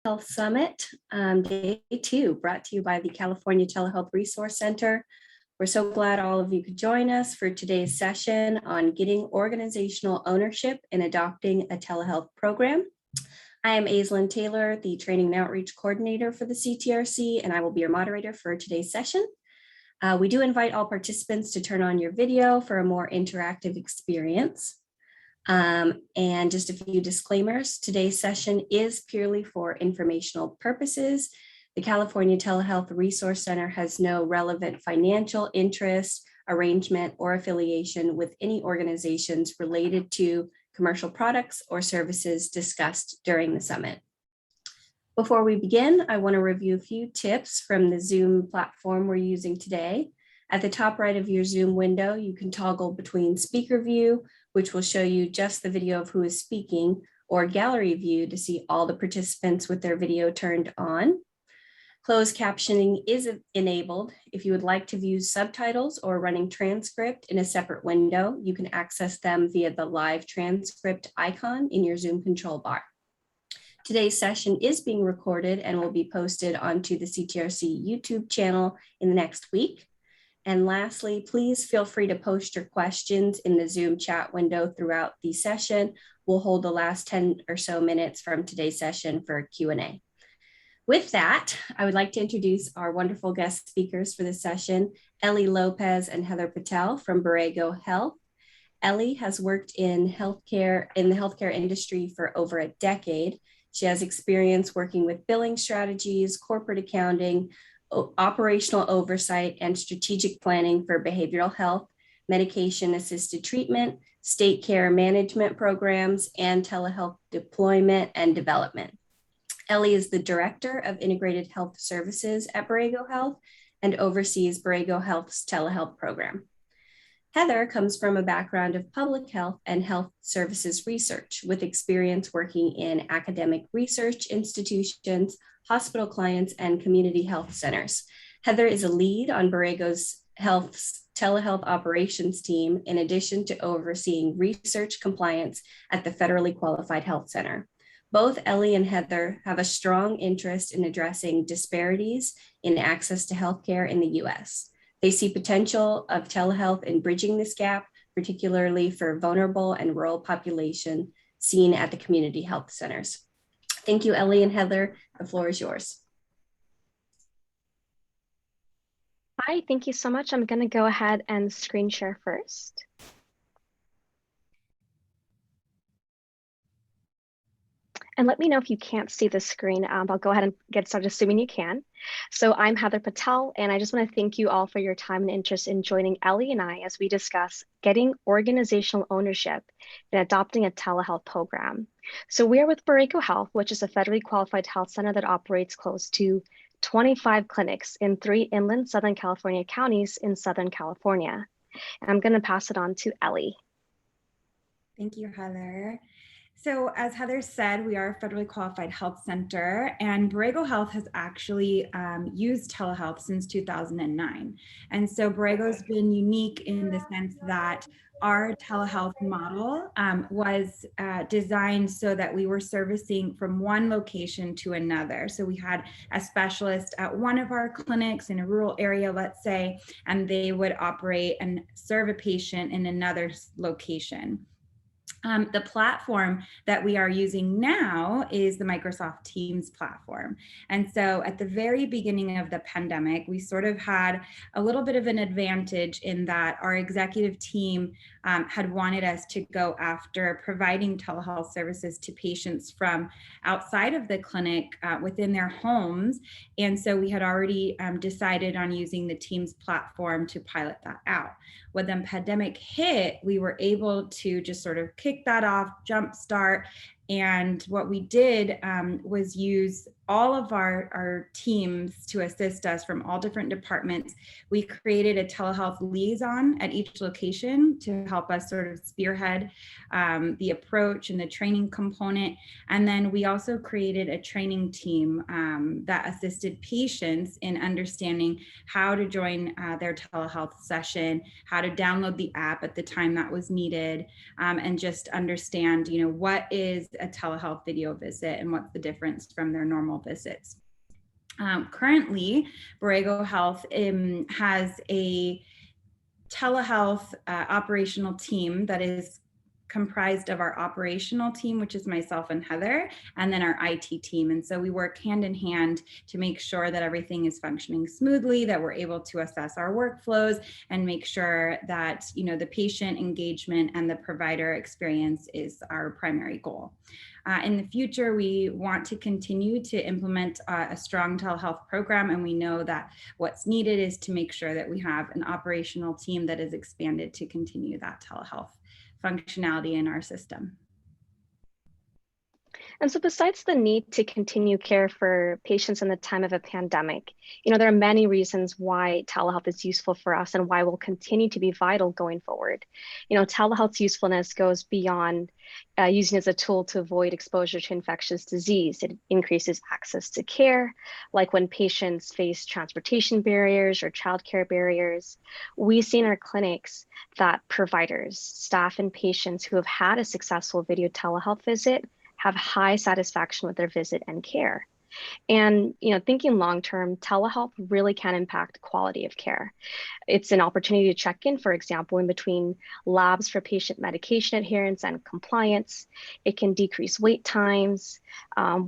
Health Summit, Day 2, brought to you by the California Telehealth Resource Center. We're so glad all of you could join us for today's session on getting organizational ownership in adopting a telehealth program. I am Aislinn Taylor, the Training and Outreach Coordinator for the CTRC, and I will be your moderator for today's session. We do invite all participants to turn on your video for a more interactive experience. And just a few disclaimers. Today's session is purely for informational purposes. The California Telehealth Resource Center has no relevant financial interest, arrangement, or affiliation with any organizations related to commercial products or services discussed during the summit. Before we begin, I want to review a few tips from the Zoom platform we're using today. At the top right of your Zoom window, you can toggle between speaker view, which will show you just the video of who is speaking, or gallery view to see all the participants with their video turned on. Closed captioning is enabled. If you would like to view subtitles or running transcript in a separate window, you can access them via the live transcript icon in your Zoom control bar. Today's session is being recorded and will be posted onto the CTRC YouTube channel in the next week. And lastly, please feel free to post your questions in the Zoom chat window throughout the session. We'll hold the last 10 or so minutes from today's session for Q&A. With that, I would like to introduce our wonderful guest speakers for this session, Ellie Lopez and Heather Patel from Borrego Health. Ellie has worked in the healthcare industry for over a decade. She has experience working with billing strategies, corporate accounting, operational oversight, and strategic planning for behavioral health, medication-assisted treatment, state care management programs, and telehealth deployment and development. Ellie is the Director of Integrated Health Services at Borrego Health and oversees Borrego Health's telehealth program. Heather comes from a background of public health and health services research with experience working in academic research institutions, hospital clients, and community health centers. Heather is a lead on Borrego's Health's telehealth operations team, in addition to overseeing research compliance at the federally qualified health center. Both Ellie and Heather have a strong interest in addressing disparities in access to healthcare in the US. They see potential of telehealth in bridging this gap, particularly for vulnerable and rural population seen at the community health centers. Thank you, Ellie and Heather. The floor is yours. Hi, thank you so much. I'm going to go ahead and screen share first. And let me know if you can't see the screen. I'll go ahead and get started, assuming you can. So I'm Heather Patel, and I just want to thank you all for your time and interest in joining Ellie and I as we discuss getting organizational ownership in adopting a telehealth program. So we are with Borrego Health, which is a federally qualified health center that operates close to 25 clinics in 3 inland Southern California counties in Southern California. And I'm going to pass it on to Ellie. Thank you, Heather. So as Heather said, we are a federally qualified health center, and Borrego Health has actually used telehealth since 2009. And so Borrego's been unique in the sense that our telehealth model was designed so that we were servicing from one location to another. So we had a specialist at one of our clinics in a rural area, let's say, and they would operate and serve a patient in another location. The platform that we are using now is the Microsoft Teams platform. And so at the very beginning of the pandemic, we sort of had a little bit of an advantage in that our executive team had wanted us to go after providing telehealth services to patients from outside of the clinic within their homes. And so we had already decided on using the Teams platform to pilot that out. When the pandemic hit, we were able to just sort of kick that off, jumpstart. And what we did was use all of our teams to assist us from all different departments. We created a telehealth liaison at each location to help us sort of spearhead the approach and the training component. And then we also created a training team that assisted patients in understanding how to join their telehealth session, how to download the app at the time that was needed, and just understand, what is a telehealth video visit and what's the difference from their normal visits. Currently, Borrego Health has a telehealth operational team that is comprised of our operational team, which is myself and Heather, and then our IT team. And so we work hand in hand to make sure that everything is functioning smoothly, that we're able to assess our workflows and make sure that, you know, the patient engagement and the provider experience is our primary goal. In the future, we want to continue to implement a strong telehealth program, and we know that what's needed is to make sure that we have an operational team that is expanded to continue that telehealth functionality in our system. And so besides the need to continue care for patients in the time of a pandemic, you know, there are many reasons why telehealth is useful for us and why will continue to be vital going forward. You know, telehealth's usefulness goes beyond using as a tool to avoid exposure to infectious disease. It increases access to care, like when patients face transportation barriers or childcare barriers. We see in our clinics that providers, staff, and patients who have had a successful video telehealth visit have high satisfaction with their visit and care. And, you know, thinking long-term, telehealth really can impact quality of care. It's an opportunity to check in, for example, in between labs for patient medication adherence and compliance. It can decrease wait times.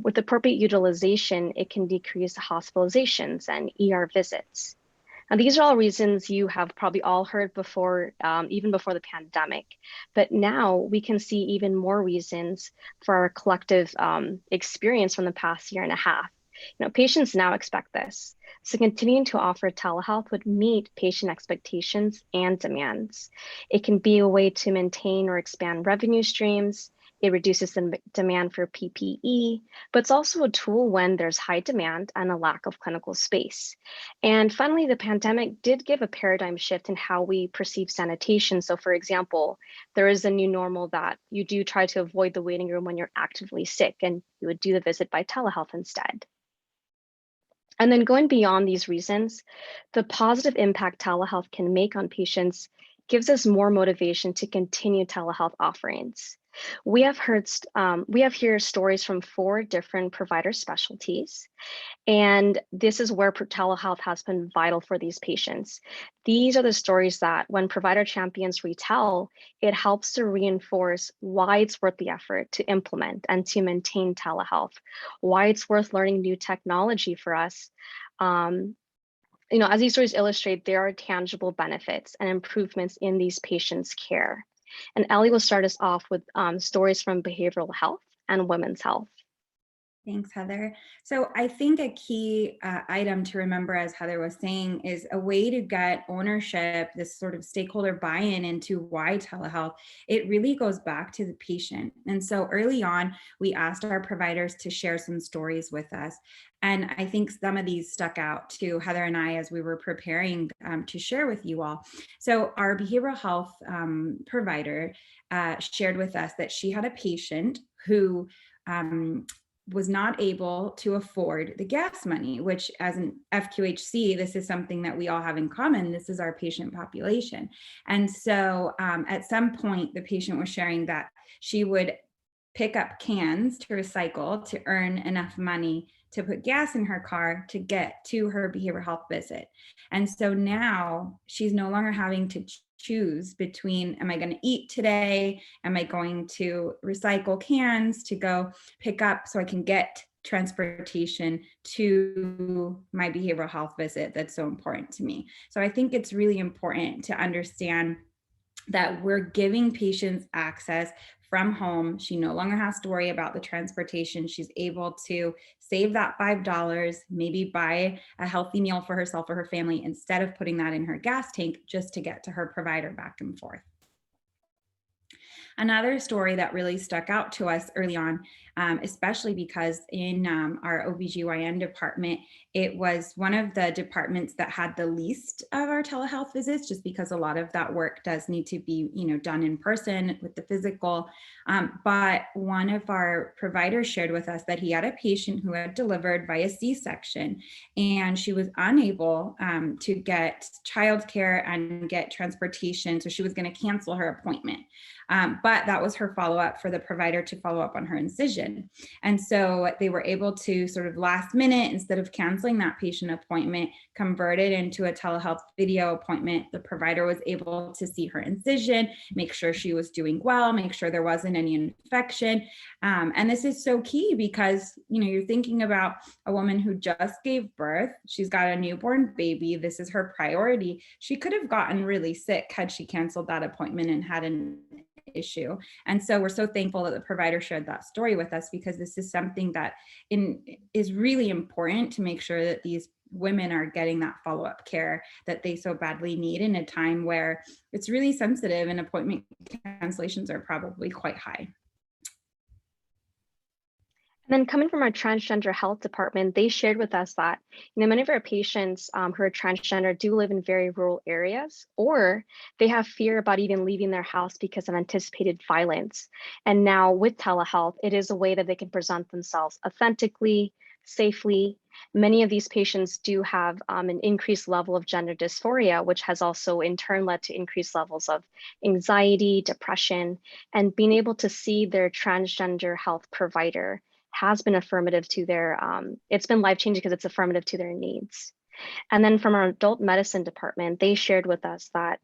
With appropriate utilization, it can decrease hospitalizations and ER visits. And these are all reasons you have probably all heard before, even before the pandemic. But now we can see even more reasons for our collective experience from the past year and a half. You know, patients now expect this. So continuing to offer telehealth would meet patient expectations and demands. It can be a way to maintain or expand revenue streams. It reduces the demand for PPE, but it's also a tool when there's high demand and a lack of clinical space. And finally, the pandemic did give a paradigm shift in how we perceive sanitation. So for example, there is a new normal that you do try to avoid the waiting room when you're actively sick, and you would do the visit by telehealth instead. And then going beyond these reasons, the positive impact telehealth can make on patients gives us more motivation to continue telehealth offerings. We have here stories from 4 different provider specialties, and this is where telehealth has been vital for these patients. These are the stories that when provider champions retell, it helps to reinforce why it's worth the effort to implement and to maintain telehealth, why it's worth learning new technology for us. You know, as these stories illustrate, there are tangible benefits and improvements in these patients' care. And Ellie will start us off with stories from behavioral health and women's health. Thanks, Heather. So I think a key item to remember, as Heather was saying, is a way to get ownership, this sort of stakeholder buy-in into why telehealth. It really goes back to the patient. And so early on, we asked our providers to share some stories with us. And I think some of these stuck out to Heather and I as we were preparing to share with you all. So our behavioral health provider shared with us that she had a patient who was not able to afford the gas money, which as an FQHC, this is something that we all have in common. This is our patient population. And so at some point, the patient was sharing that she would pick up cans to recycle to earn enough money to put gas in her car to get to her behavioral health visit. And so now she's no longer having to choose between, am I going to eat today? Am I going to recycle cans to go pick up so I can get transportation to my behavioral health visit that's so important to me? So I think it's really important to understand that we're giving patients access from home. She no longer has to worry about the transportation. She's able to save that $5, maybe buy a healthy meal for herself or her family instead of putting that in her gas tank just to get to her provider back and forth. Another story that really stuck out to us early on, especially because in our OBGYN department, it was one of the departments that had the least of our telehealth visits, just because a lot of that work does need to be, done in person with the physical. But one of our providers shared with us that he had a patient who had delivered via C-section, and she was unable to get childcare and get transportation. So she was going to cancel her appointment. but that was her follow-up for the provider to follow up on her incision. And so they were able to sort of last minute, instead of canceling that patient appointment, convert it into a telehealth video appointment. The provider was able to see her incision, make sure she was doing well, make sure there wasn't any infection. And this is so key because, you're thinking about a woman who just gave birth. She's got a newborn baby. This is her priority. She could have gotten really sick had she canceled that appointment and had an issue. And so we're so thankful that the provider shared that story with us, because this is something that is really important to make sure that these women are getting that follow-up care that they so badly need in a time where it's really sensitive and appointment cancellations are probably quite high. And then coming from our transgender health department, they shared with us that many of our patients who are transgender do live in very rural areas, or they have fear about even leaving their house because of anticipated violence. And now with telehealth, it is a way that they can present themselves authentically, safely. Many of these patients do have an increased level of gender dysphoria, which has also in turn led to increased levels of anxiety, depression, and being able to see their transgender health provider has been affirmative to their, it's been life-changing because it's affirmative to their needs. And then from our adult medicine department, they shared with us that,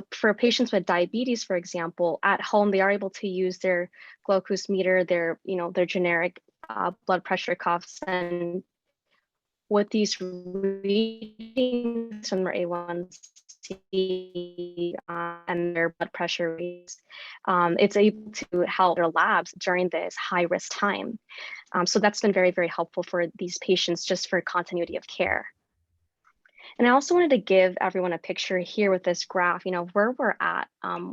for patients with diabetes, for example, at home, they are able to use their glucose meter, their generic blood pressure cuffs, and with these readings from their A1C and their blood pressure readings, it's able to help their labs during this high-risk time. So that's been very, very helpful for these patients just for continuity of care. And I also wanted to give everyone a picture here with this graph, where we're at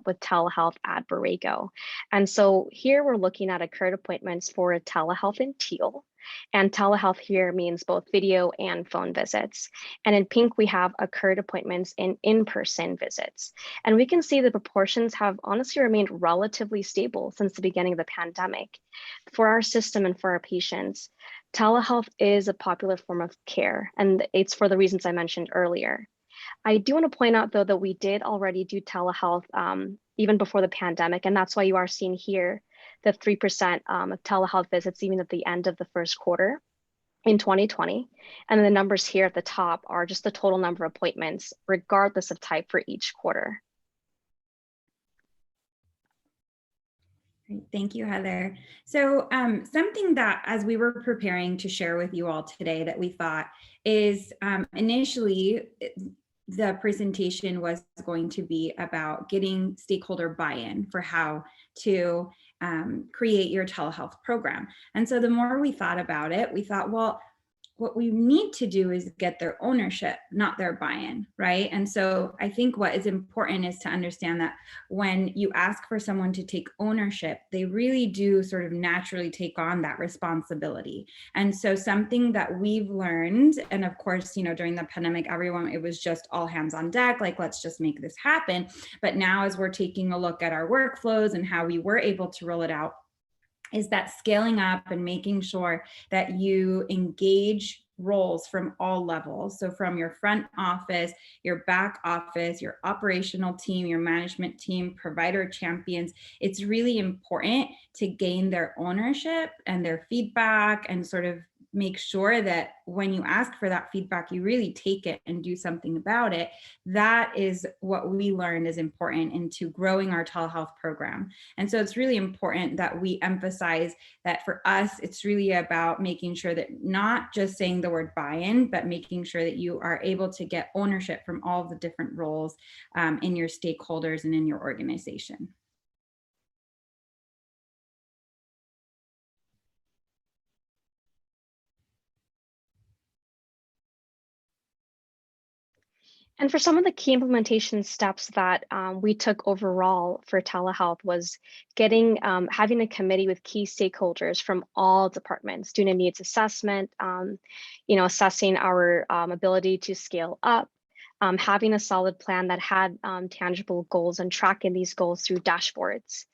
with telehealth at Borrego. And so here we're looking at occurred appointments for a telehealth in teal. And telehealth here means both video and phone visits. And in pink, we have occurred appointments in in-person visits. And we can see the proportions have honestly remained relatively stable since the beginning of the pandemic. For our system and for our patients, telehealth is a popular form of care, and it's for the reasons I mentioned earlier. I do want to point out, though, that we did already do telehealth even before the pandemic, and that's why you are seeing here the 3% of telehealth visits even at the end of the first quarter in 2020. And the numbers here at the top are just the total number of appointments, regardless of type, for each quarter. Great. Thank you, Heather. So something that, as we were preparing to share with you all today, that we thought is initially the presentation was going to be about getting stakeholder buy-in for how to create your telehealth program. And so the more we thought about it, we thought, well, what we need to do is get their ownership, not their buy-in, right? And so I think what is important is to understand that when you ask for someone to take ownership, they really do sort of naturally take on that responsibility. And so something that we've learned, and of course, during the pandemic, it was just all hands on deck, like, let's just make this happen. But now as we're taking a look at our workflows and how we were able to roll it out, is that scaling up and making sure that you engage roles from all levels. So from your front office, your back office, your operational team, your management team, provider champions, it's really important to gain their ownership and their feedback and sort of make sure that when you ask for that feedback, you really take it and do something about it. That is what we learned is important into growing our telehealth program. And so it's really important that we emphasize that for us, it's really about making sure that not just saying the word buy-in, but making sure that you are able to get ownership from all of the different roles in your stakeholders and in your organization. And for some of the key implementation steps that we took overall for telehealth was getting, having a committee with key stakeholders from all departments, doing a needs assessment, assessing our ability to scale up, having a solid plan that had tangible goals and tracking these goals through dashboards.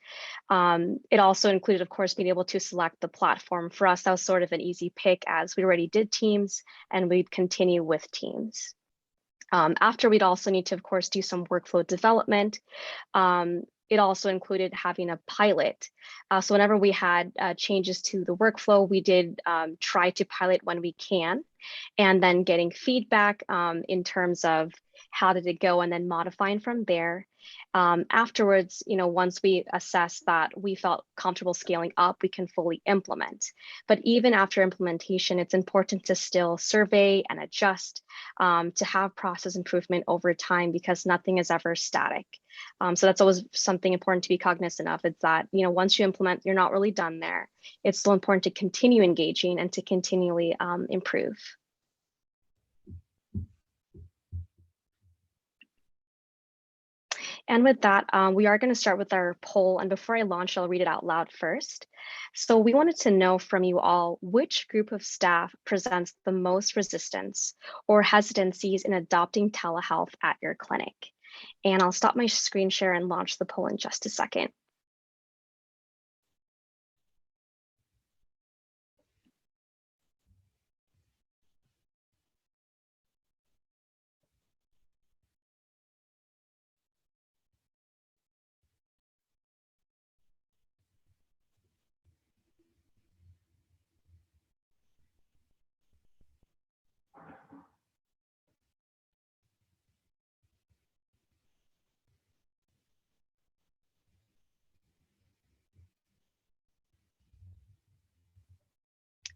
It also included, of course, being able to select the platform. For us, that was sort of an easy pick as we already did Teams and we'd continue with Teams. After we'd also need to, of course, do some workflow development. it also included having a pilot. So whenever we had changes to the workflow, we did try to pilot when we can, and then getting feedback in terms of how did it go, and then modifying from there. Afterwards, once we assessed that we felt comfortable scaling up, we can fully implement. But even after implementation, it's important to still survey and adjust to have process improvement over time, because nothing is ever static. So that's always something important to be cognizant of, is that, once you implement, you're not really done there. It's still important to continue engaging and to continually improve. And with that, we are going to start with our poll. And before I launch, I'll read it out loud first. So we wanted to know from you all, which group of staff presents the most resistance or hesitancies in adopting telehealth at your clinic? And I'll stop my screen share and launch the poll in just a second.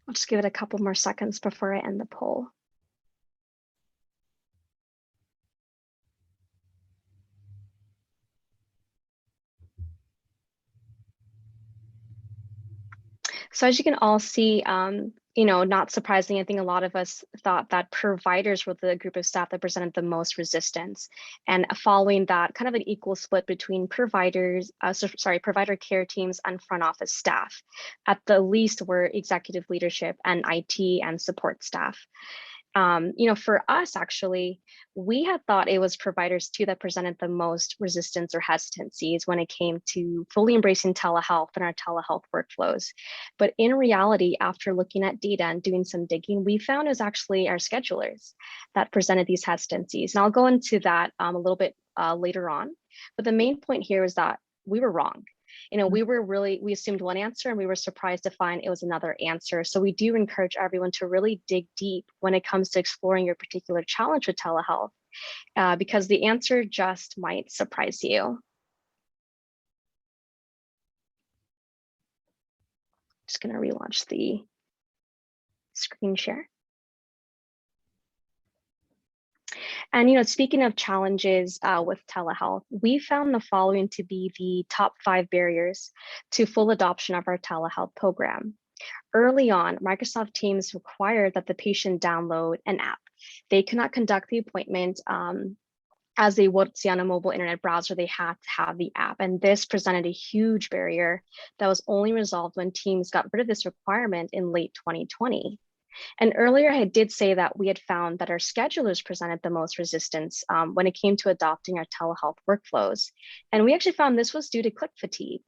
I'll just give it a couple more seconds before I end the poll. So as you can all see, not surprising, I think a lot of us thought that providers were the group of staff that presented the most resistance. And following that, kind of an equal split between provider care teams and front office staff. At the least were executive leadership and IT and support staff. For us, actually, we had thought it was providers too that presented the most resistance or hesitancies when it came to fully embracing telehealth and our telehealth workflows. But in reality, after looking at data and doing some digging, we found it was actually our schedulers that presented these hesitancies. And I'll go into that a little bit later on. But the main point here is that we were wrong. We assumed one answer and we were surprised to find it was another answer. So we do encourage everyone to really dig deep when it comes to exploring your particular challenge with telehealth, because the answer just might surprise you. Just going to relaunch the screen share. And speaking of challenges with telehealth, we found the following to be the top 5 barriers to full adoption of our telehealth program. Early on, Microsoft Teams required that the patient download an app. They could not conduct the appointment as they would see on a mobile internet browser. They had to have the app, and this presented a huge barrier that was only resolved when Teams got rid of this requirement in late 2020. And earlier, I did say that we had found that our schedulers presented the most resistance when it came to adopting our telehealth workflows. And we actually found this was due to click fatigue.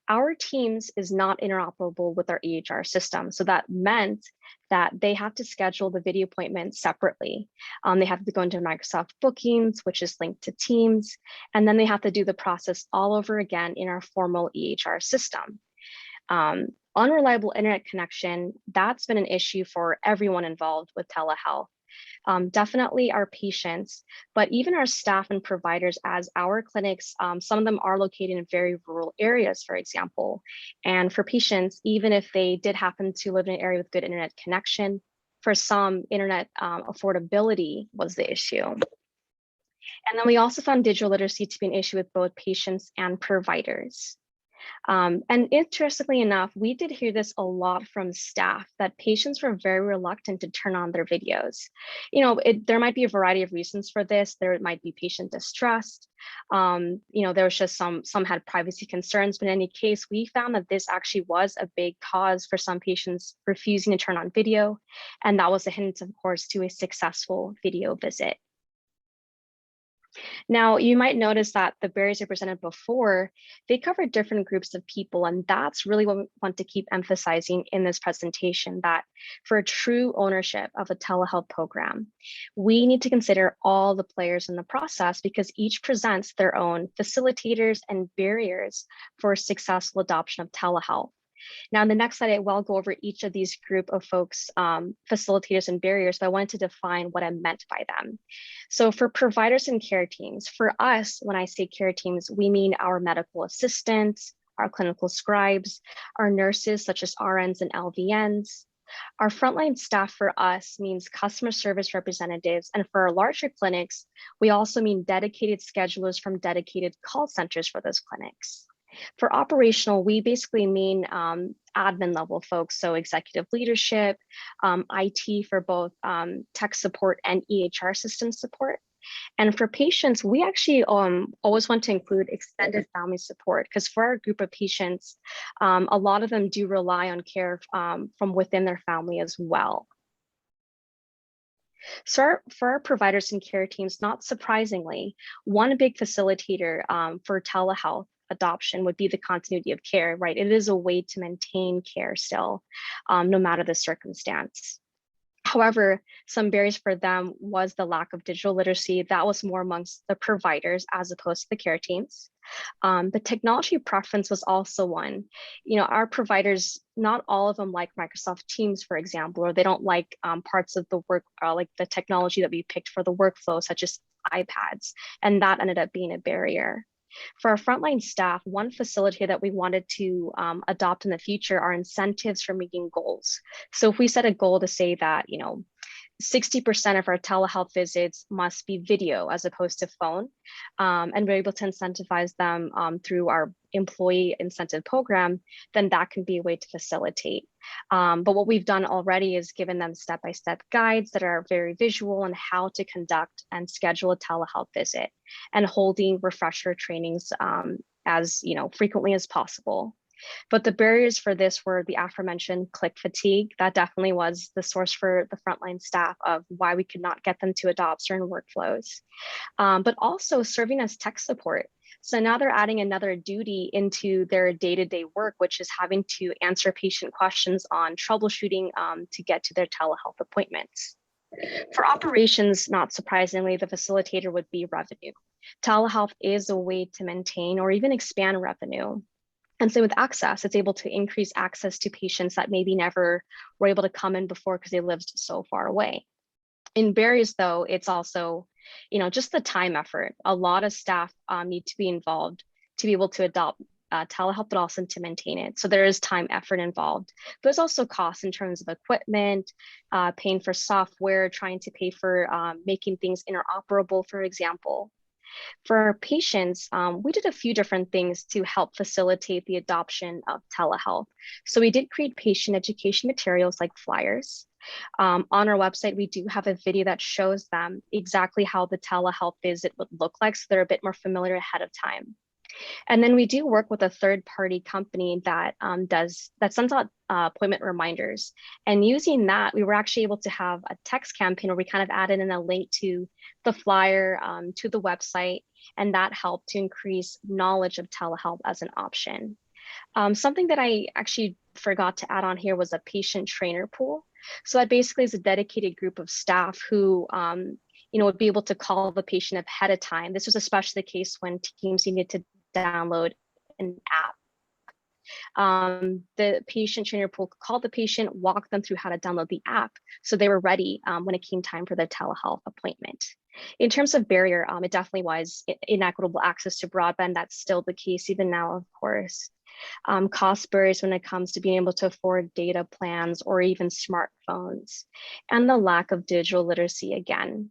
Our Teams is not interoperable with our EHR system. So that meant that they have to schedule the video appointment separately. They have to go into Microsoft Bookings, which is linked to Teams, and then they have to do the process all over again in our formal EHR system. Unreliable internet connection, that's been an issue for everyone involved with telehealth. Definitely our patients, but even our staff and providers, as our clinics, some of them are located in very rural areas, for example. And for patients, even if they did happen to live in an area with good internet connection, for some, internet affordability was the issue. And then we also found digital literacy to be an issue with both patients and providers. And interestingly enough, we did hear this a lot from staff, that patients were very reluctant to turn on their videos. There might be a variety of reasons for this. There might be patient distrust. There was just some had privacy concerns, but in any case, we found that this actually was a big cause for some patients refusing to turn on video. And that was a hint, of course, to a successful video visit. Now, you might notice that the barriers I presented before, they cover different groups of people, and that's really what we want to keep emphasizing in this presentation, that for true ownership of a telehealth program, we need to consider all the players in the process because each presents their own facilitators and barriers for successful adoption of telehealth. Now, in the next slide, I will go over each of these group of folks, facilitators and barriers, but I wanted to define what I meant by them. So for providers and care teams, for us, when I say care teams, we mean our medical assistants, our clinical scribes, our nurses such as RNs and LVNs. Our frontline staff for us means customer service representatives, and for our larger clinics, we also mean dedicated schedulers from dedicated call centers for those clinics. For operational, we basically mean admin level folks, so executive leadership, IT for both tech support and EHR system support. And for patients, we actually always want to include extended family support because for our group of patients, a lot of them do rely on care from within their family as well. So for our providers and care teams, not surprisingly, one big facilitator for telehealth adoption would be the continuity of care, right? It is a way to maintain care still, no matter the circumstance. However, some barriers for them was the lack of digital literacy. That was more amongst the providers as opposed to the care teams. The technology preference was also one. You know, our providers, not all of them like Microsoft Teams, for example, or they don't like parts of the work, like the technology that we picked for the workflow, such as iPads, and that ended up being a barrier. For our frontline staff, one facilitator that we wanted to adopt in the future are incentives for meeting goals. So if we set a goal to say that, you know, 60% of our telehealth visits must be video as opposed to phone, and we're able to incentivize them through our employee incentive program, then that can be a way to facilitate. But what we've done already is given them step-by-step guides that are very visual on how to conduct and schedule a telehealth visit and holding refresher trainings as frequently as possible. But the barriers for this were the aforementioned click fatigue. That definitely was the source for the frontline staff of why we could not get them to adopt certain workflows, but also serving as tech support. So now they're adding another duty into their day-to-day work, which is having to answer patient questions on troubleshooting to get to their telehealth appointments. For operations, not surprisingly, the facilitator would be revenue. Telehealth is a way to maintain or even expand revenue. And so with access, it's able to increase access to patients that maybe never were able to come in before because they lived so far away. In barriers, though, it's also, just the time effort. A lot of staff need to be involved to be able to adopt telehealth, but also to maintain it. So there is time effort involved. There's also costs in terms of equipment, paying for software, trying to pay for making things interoperable, for example. For our patients, we did a few different things to help facilitate the adoption of telehealth. So we did create patient education materials like flyers. On our website, we do have a video that shows them exactly how the telehealth visit would look like, so they're a bit more familiar ahead of time. And then we do work with a third-party company that sends out appointment reminders. And using that, we were actually able to have a text campaign where we kind of added in a link to the flyer, to the website, and that helped to increase knowledge of telehealth as an option. Something that I actually forgot to add on here was a patient trainer pool. So that basically is a dedicated group of staff who would be able to call the patient ahead of time. This was especially the case when teams needed to download an app. The patient trainer pool called the patient, walked them through how to download the app, so they were ready when it came time for their telehealth appointment. In terms of barrier, it definitely was inequitable access to broadband. That's still the case even now, of course. Cost barriers when it comes to being able to afford data plans or even smartphones, and the lack of digital literacy again.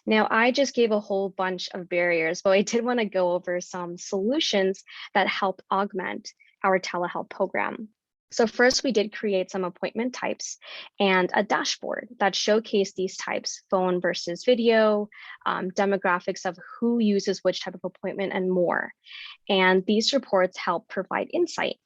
Now, I just gave a whole bunch of barriers, but I did want to go over some solutions that help augment our telehealth program. So first, we did create some appointment types and a dashboard that showcased these types, phone versus video, demographics of who uses which type of appointment, and more. And these reports help provide insight.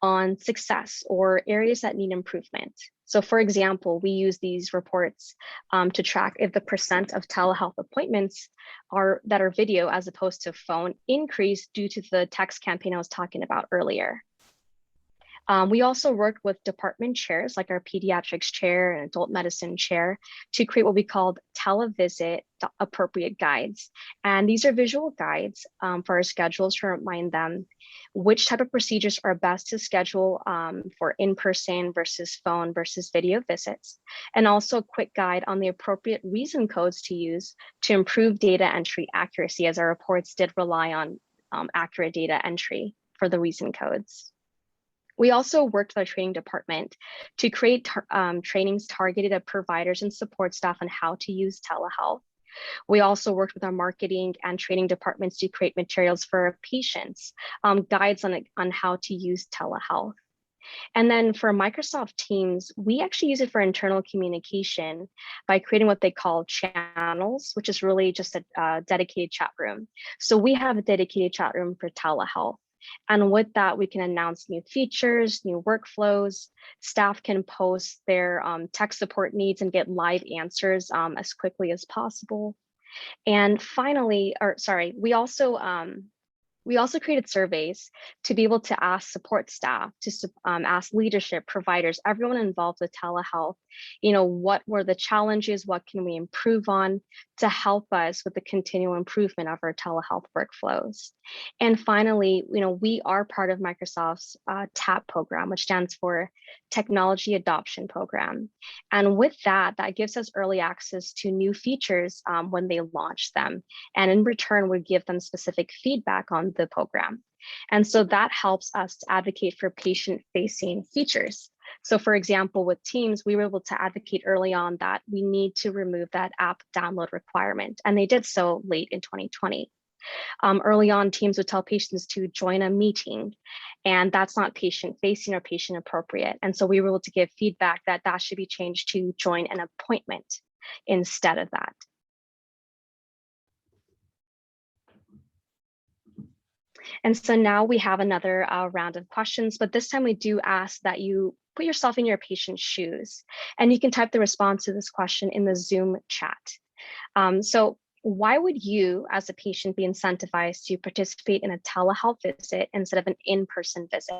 on success or areas that need improvement. So for example, we use these reports to track if the percent of telehealth appointments that are video as opposed to phone increase due to the text campaign I was talking about earlier. We also worked with department chairs like our pediatrics chair and adult medicine chair to create what we called televisit appropriate guides. And these are visual guides for our schedules to remind them which type of procedures are best to schedule for in-person versus phone versus video visits. And also a quick guide on the appropriate reason codes to use to improve data entry accuracy, as our reports did rely on accurate data entry for the reason codes. We also worked with our training department to create trainings targeted at providers and support staff on how to use telehealth. We also worked with our marketing and training departments to create materials for our patients, guides on how to use telehealth. And then for Microsoft Teams, we actually use it for internal communication by creating what they call channels, which is really just a dedicated chat room. So we have a dedicated chat room for telehealth. And with that, we can announce new features, new workflows. Staff can post their tech support needs and get live answers as quickly as possible. And finally, we also created surveys to be able to ask support staff, to ask leadership, providers, everyone involved with telehealth, what were the challenges, what can we improve on to help us with the continual improvement of our telehealth workflows. And finally, we are part of Microsoft's TAP program, which stands for Technology Adoption Program. And with that gives us early access to new features when they launch them. And in return, we give them specific feedback on the program. And so that helps us to advocate for patient-facing features. So for example, with Teams, we were able to advocate early on that we need to remove that app download requirement. And they did so late in 2020. Early on, Teams would tell patients to join a meeting, and that's not patient-facing or patient-appropriate. And so we were able to give feedback that should be changed to join an appointment instead of that. And so now we have another round of questions, but this time we do ask that you put yourself in your patient's shoes, and you can type the response to this question in the Zoom chat. So why would you as a patient be incentivized to participate in a telehealth visit instead of an in-person visit?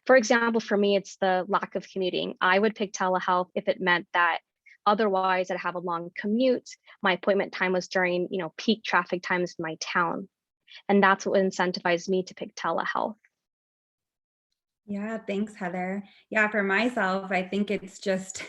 For example, for me, it's the lack of commuting. I would pick telehealth if it meant that otherwise I'd have a long commute. My appointment time was during peak traffic times in my town. And that's what incentivized me to pick telehealth. Yeah, thanks, Heather. Yeah, for myself, I think it's just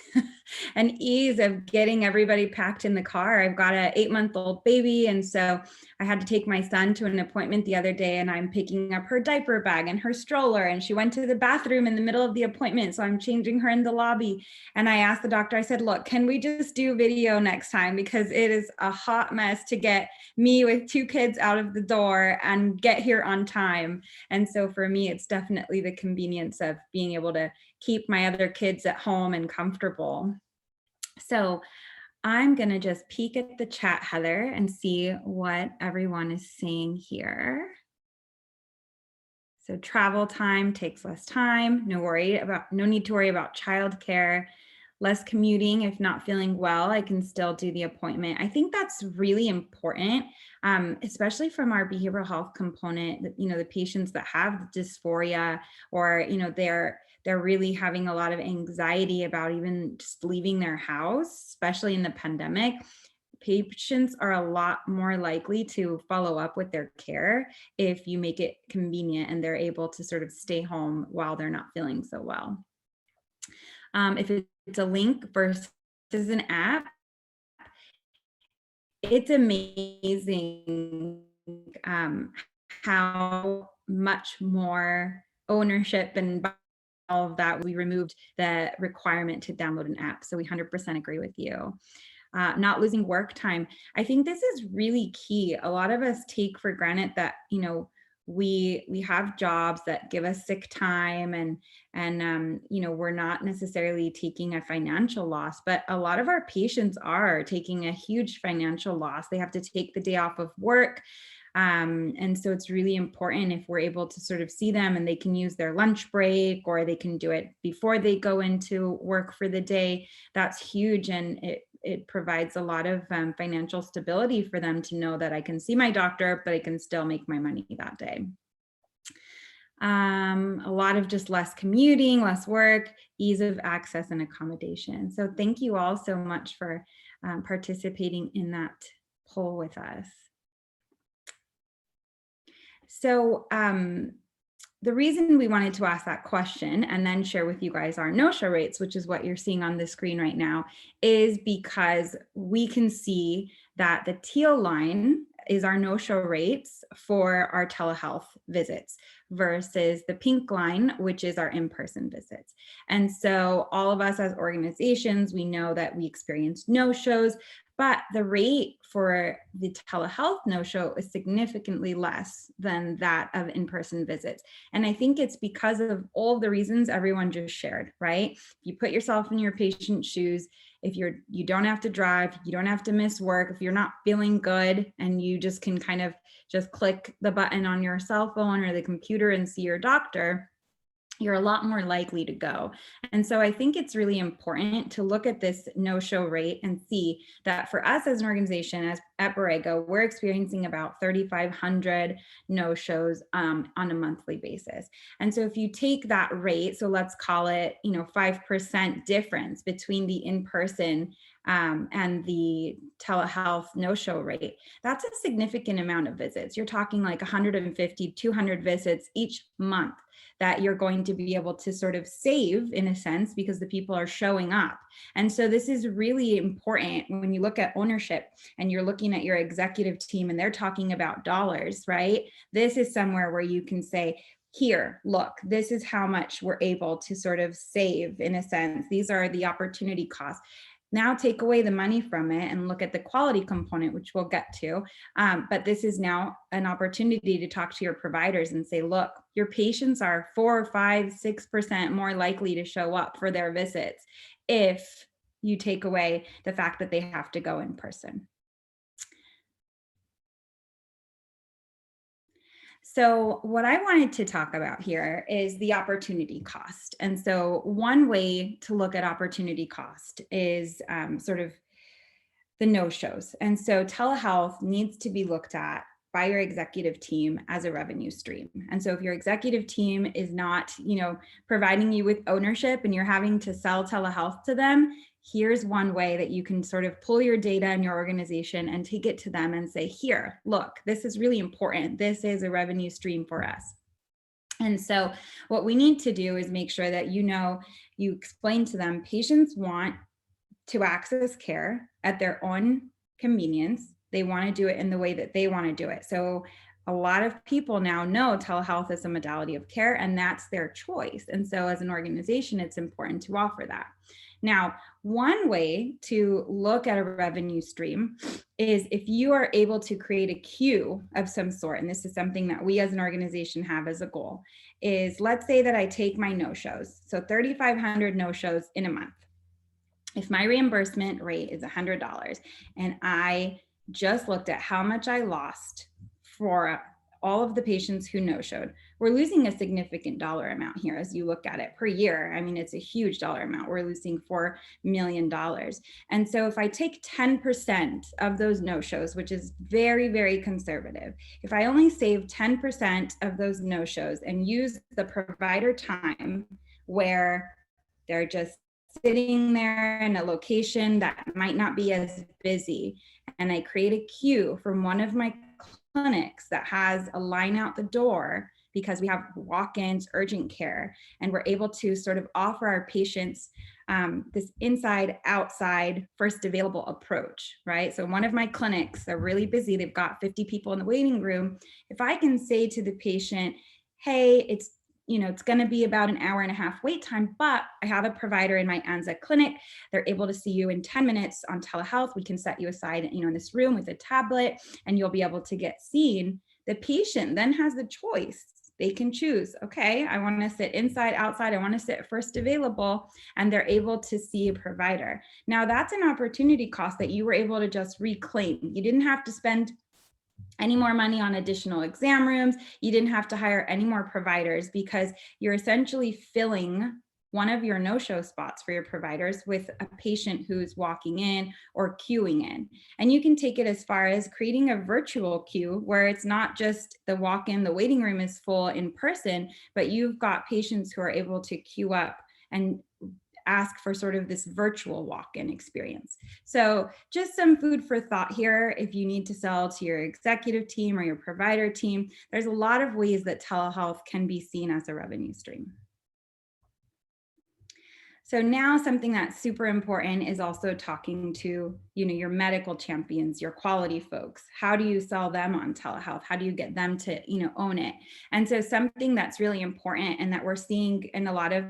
an ease of getting everybody packed in the car. I've got an 8-month-old baby, and so I had to take my son to an appointment the other day, and I'm picking up her diaper bag and her stroller, and she went to the bathroom in the middle of the appointment, so I'm changing her in the lobby. And I asked the doctor, I said, look, can we just do video next time? Because it is a hot mess to get me with 2 kids out of the door and get here on time. And so for me, it's definitely the convenience of being able to keep my other kids at home and comfortable. So I'm going to just peek at the chat, Heather, and see what everyone is saying here. So travel time takes less time, no need to worry about childcare, less commuting. If not feeling well, I can still do the appointment. I think that's really important, especially from our behavioral health component, the patients that have dysphoria, or, they're really having a lot of anxiety about even just leaving their house, especially in the pandemic. Patients are a lot more likely to follow up with their care if you make it convenient and they're able to sort of stay home while they're not feeling so well. If it's a link versus an app, it's amazing how much more ownership and all of that. We removed the requirement to download an app. So we 100% agree with you. Not losing work time. I think this is really key. A lot of us take for granted that, we have jobs that give us sick time, and we're not necessarily taking a financial loss, but a lot of our patients are taking a huge financial loss. They have to take the day off of work. And so it's really important if we're able to sort of see them and they can use their lunch break, or they can do it before they go into work for the day. That's huge. And it provides a lot of financial stability for them to know that I can see my doctor, but I can still make my money that day. A lot of just less commuting, less work, ease of access and accommodation. So thank you all so much for participating in that poll with us. So the reason we wanted to ask that question and then share with you guys our no-show rates, which is what you're seeing on the screen right now, is because we can see that the teal line is our no-show rates for our telehealth visits versus the pink line, which is our in-person visits. And so all of us as organizations, we know that we experience no-shows, but the rate for the telehealth no-show is significantly less than that of in-person visits. And I think it's because of all the reasons everyone just shared, right? If you put yourself in your patient's shoes, if you don't have to drive, you don't have to miss work, if you're not feeling good and you just can kind of just click the button on your cell phone or the computer and see your doctor, you're a lot more likely to go. And so I think it's really important to look at this no-show rate and see that for us as an organization, at Borrego, we're experiencing about 3,500 no-shows on a monthly basis. And so if you take that rate, so let's call it, 5% difference between the in-person and the telehealth no-show rate, that's a significant amount of visits. You're talking like 150, 200 visits each month that you're going to be able to sort of save in a sense because the people are showing up. And so this is really important when you look at ownership and you're looking at your executive team and they're talking about dollars, right? This is somewhere where you can say, here, look, this is how much we're able to sort of save in a sense. These are the opportunity costs. Now take away the money from it and look at the quality component, which we'll get to. But this is now an opportunity to talk to your providers and say, look, your patients are 4, 5, 6% more likely to show up for their visits if you take away the fact that they have to go in person. So what I wanted to talk about here is the opportunity cost. And so one way to look at opportunity cost is sort of the no-shows. And so telehealth needs to be looked at by your executive team as a revenue stream. And so if your executive team is not, providing you with ownership and you're having to sell telehealth to them, here's one way that you can sort of pull your data in your organization and take it to them and say, here, look, this is really important. This is a revenue stream for us. And so what we need to do is make sure that, you explain to them, patients want to access care at their own convenience. They want to do it in the way that they want to do it. So a lot of people now know telehealth is a modality of care and that's their choice. And so as an organization, it's important to offer that. Now, one way to look at a revenue stream is if you are able to create a queue of some sort, and this is something that we as an organization have as a goal, is let's say that I take my no-shows, so 3,500 no-shows in a month. If my reimbursement rate is $100 and I just looked at how much I lost for all of the patients who no-showed, we're losing a significant dollar amount here as you look at it per year. I mean, it's a huge dollar amount. We're losing $4 million. And so if I take 10% of those no-shows, which is very, very conservative, if I only save 10% of those no-shows and use the provider time where they're just sitting there in a location that might not be as busy, and I create a queue from one of my clinics that has a line out the door because we have walk-ins, urgent care, and we're able to sort of offer our patients this inside outside first available approach, right? So one of my clinics, they're really busy, they've got 50 people in the waiting room. If I can say to the patient, hey, it's going to be about an hour and a half wait time, but I have a provider in my ANZA clinic. They're able to see you in 10 minutes on telehealth. We can set you aside, in this room with a tablet and you'll be able to get seen. The patient then has the choice. They can choose, okay, I want to sit inside, outside, I want to sit first available, and they're able to see a provider. Now that's an opportunity cost that you were able to just reclaim. You didn't have to spend any more money on additional exam rooms. You didn't have to hire any more providers because you're essentially filling one of your no-show spots for your providers with a patient who's walking in or queuing in. And you can take it as far as creating a virtual queue where it's not just the walk-in, the waiting room is full in person, but you've got patients who are able to queue up and ask for sort of this virtual walk-in experience. So just some food for thought here. If you need to sell to your executive team or your provider team, there's a lot of ways that telehealth can be seen as a revenue stream. So now something that's super important is also talking to, your medical champions, your quality folks. How do you sell them on telehealth? How do you get them to, own it? And so something that's really important and that we're seeing in a lot of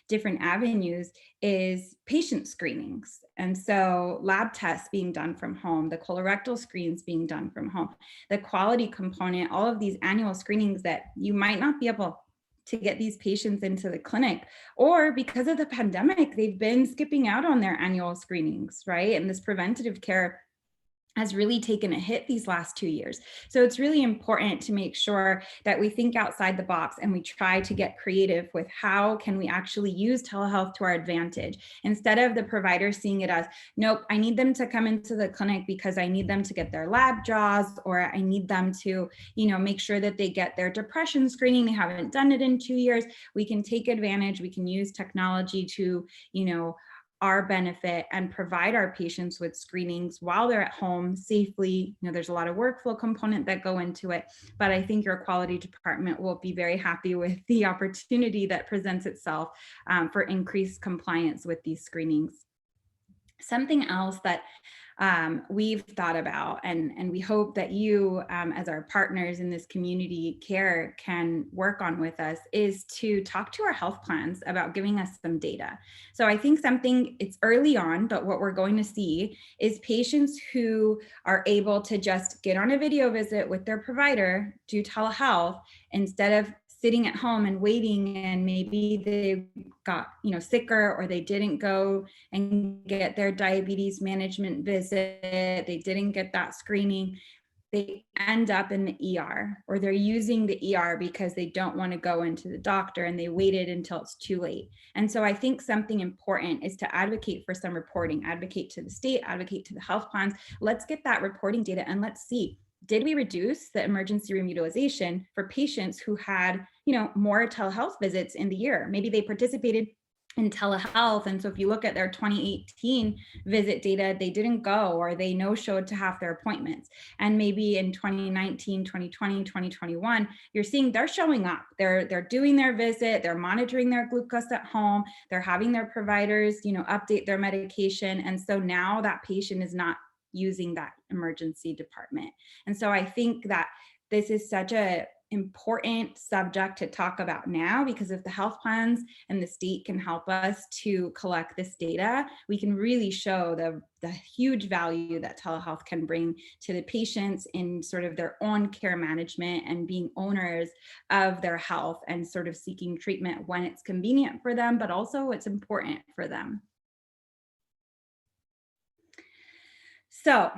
different avenues is patient screenings. And so lab tests being done from home, the colorectal screens being done from home, the quality component, all of these annual screenings that you might not be able to get these patients into the clinic, or because of the pandemic, they've been skipping out on their annual screenings, right? And this preventative care has really taken a hit these last 2 years. So it's really important to make sure that we think outside the box and we try to get creative with how can we actually use telehealth to our advantage, instead of the provider seeing it as, nope, I need them to come into the clinic because I need them to get their lab draws, or I need them to, make sure that they get their depression screening. They haven't done it in 2 years. We can take advantage. We can use technology to, our benefit and provide our patients with screenings while they're at home safely. There's a lot of workflow component that go into it, but I think your quality department will be very happy with the opportunity that presents itself for increased compliance with these screenings. Something else that we've thought about, and we hope that you, as our partners in this community care, can work on with us, is to talk to our health plans about giving us some data. So I think it's early on, but what we're going to see is patients who are able to just get on a video visit with their provider, do telehealth, instead of sitting at home and waiting, and maybe they got sicker, or they didn't go and get their diabetes management visit, they didn't get that screening, they end up in the ER, or they're using the ER because they don't want to go into the doctor and they waited until it's too late. And so I think something important is to advocate for some reporting, advocate to the state, advocate to the health plans. Let's get that reporting data and let's see, did we reduce the emergency room utilization for patients who had, more telehealth visits in the year? Maybe they participated in telehealth. And so if you look at their 2018 visit data, they didn't go, or they no-showed to half their appointments. And maybe in 2019, 2020, 2021, you're seeing they're showing up. They're doing their visit, they're monitoring their glucose at home, they're having their providers, update their medication. And so now that patient is not using that emergency department. And so I think that this is such a important subject to talk about now, because if the health plans and the state can help us to collect this data, we can really show the huge value that telehealth can bring to the patients in sort of their own care management and being owners of their health and sort of seeking treatment when it's convenient for them, but also it's important for them. So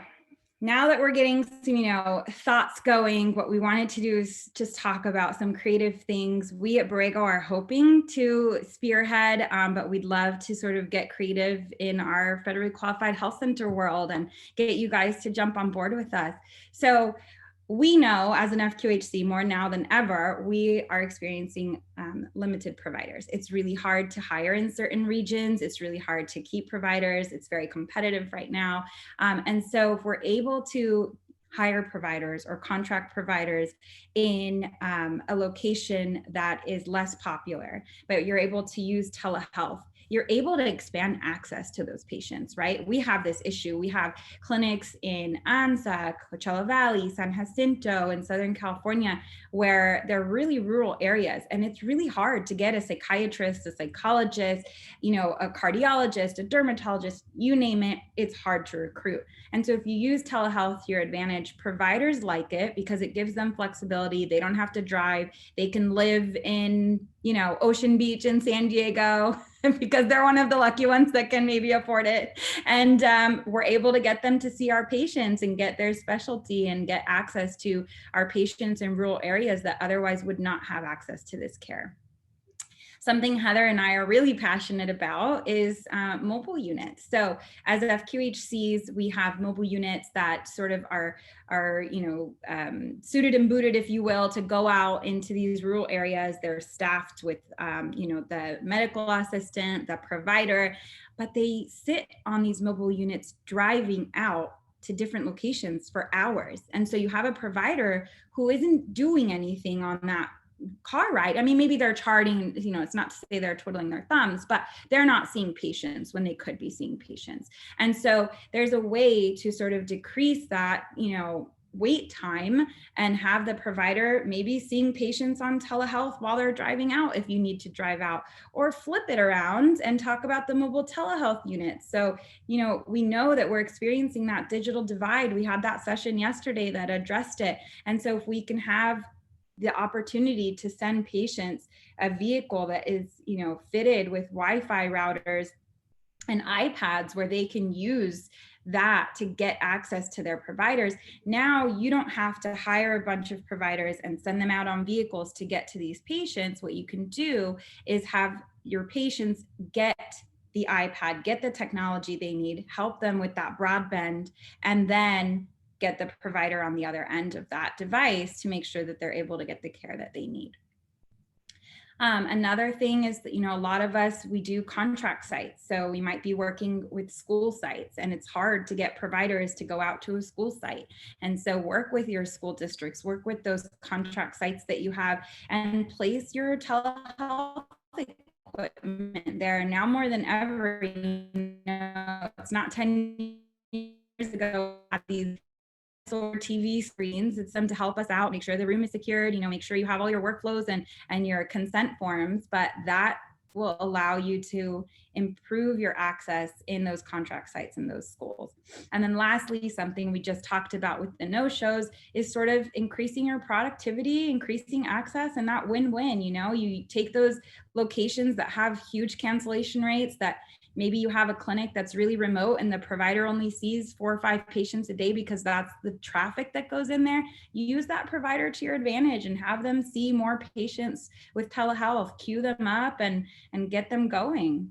now that we're getting some, thoughts going, what we wanted to do is just talk about some creative things. We at Borrego are hoping to spearhead, but we'd love to sort of get creative in our federally qualified health center world and get you guys to jump on board with us. So we know as an FQHC more now than ever, we are experiencing limited providers. It's really hard to hire in certain regions. It's really hard to keep providers. It's very competitive right now. And so if we're able to hire providers or contract providers in a location that is less popular, but you're able to use telehealth, you're able to expand access to those patients, right? We have this issue. We have clinics in ANZA, Coachella Valley, San Jacinto in Southern California, where they're really rural areas. And it's really hard to get a psychiatrist, a psychologist, a cardiologist, a dermatologist, you name it, it's hard to recruit. And so if you use telehealth to your advantage, providers like it because it gives them flexibility. They don't have to drive. They can live in, Ocean Beach in San Diego because they're one of the lucky ones that can maybe afford it. And we're able to get them to see our patients and get their specialty and get access to our patients in rural areas that otherwise would not have access to this care. Something Heather and I are really passionate about is mobile units. So as FQHCs, we have mobile units that sort of are suited and booted, if you will, to go out into these rural areas. They're staffed with, the medical assistant, the provider, but they sit on these mobile units driving out to different locations for hours. And so you have a provider who isn't doing anything on that car ride. I mean, maybe they're charting, it's not to say they're twiddling their thumbs, but they're not seeing patients when they could be seeing patients. And so there's a way to sort of decrease that, wait time and have the provider maybe seeing patients on telehealth while they're driving out if you need to drive out, or flip it around and talk about the mobile telehealth units. So, we know that we're experiencing that digital divide. We had that session yesterday that addressed it. And so if we can have the opportunity to send patients a vehicle that is, fitted with Wi-Fi routers and iPads where they can use that to get access to their providers. Now you don't have to hire a bunch of providers and send them out on vehicles to get to these patients. What you can do is have your patients get the iPad, get the technology they need, help them with that broadband, and then get the provider on the other end of that device to make sure that they're able to get the care that they need. Another thing is that, a lot of us, we do contract sites. So we might be working with school sites and it's hard to get providers to go out to a school site. And so work with your school districts, work with those contract sites that you have, and place your telehealth equipment there. Now more than ever, it's not 10 years ago at these or TV screens. It's them to help us out, make sure the room is secured, make sure you have all your workflows and your consent forms, but that will allow you to improve your access in those contract sites in those schools. And then lastly, something we just talked about with the no-shows is sort of increasing your productivity, increasing access, and that win-win. You take those locations that have huge cancellation rates, that maybe you have a clinic that's really remote and the provider only sees 4 or 5 patients a day because that's the traffic that goes in there. You use that provider to your advantage and have them see more patients with telehealth, queue them up and get them going.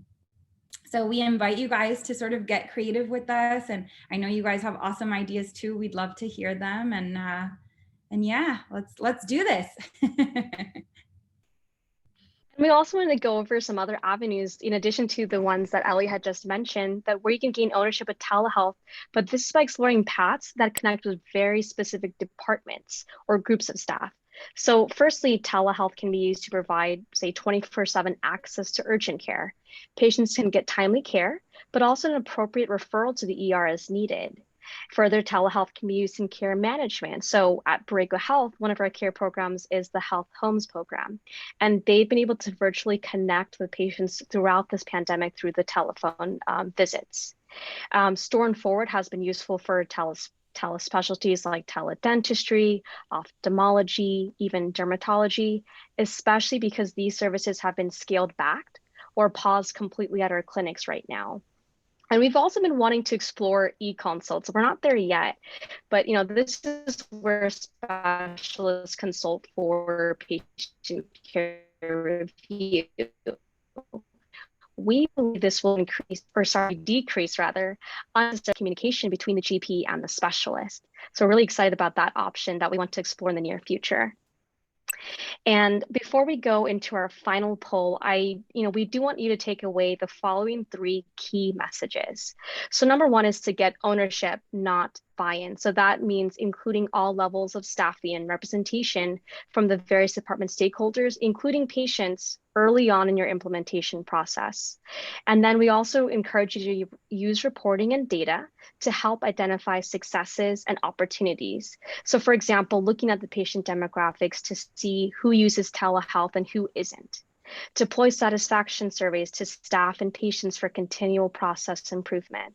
So we invite you guys to sort of get creative with us. And I know you guys have awesome ideas too. We'd love to hear them. And yeah, let's do this. We also want to go over some other avenues in addition to the ones that Ellie had just mentioned, that where you can gain ownership of telehealth, but this is by exploring paths that connect with very specific departments or groups of staff. So firstly, telehealth can be used to provide, say, 24/7 access to urgent care. Patients can get timely care, but also an appropriate referral to the ER as needed. Further, telehealth can be used in care management. So at Borrego Health, one of our care programs is the Health Homes program. And they've been able to virtually connect with patients throughout this pandemic through the telephone visits. Store and Forward has been useful for telespecialties like teledentistry, ophthalmology, even dermatology, especially because these services have been scaled back or paused completely at our clinics right now. And we've also been wanting to explore e-consults. We're not there yet, but this is where specialists consult for patient care review. We believe this will decrease unnecessary communication between the GP and the specialist. So we're really excited about that option that we want to explore in the near future. And before we go into our final poll, we do want you to take away the following 3 key messages. So number 1 is to get ownership, not buy-in. So that means including all levels of staffing and representation from the various department stakeholders, including patients, early on in your implementation process. And then we also encourage you to use reporting and data to help identify successes and opportunities. So for example, looking at the patient demographics to see who uses telehealth and who isn't. Deploy satisfaction surveys to staff and patients for continual process improvement.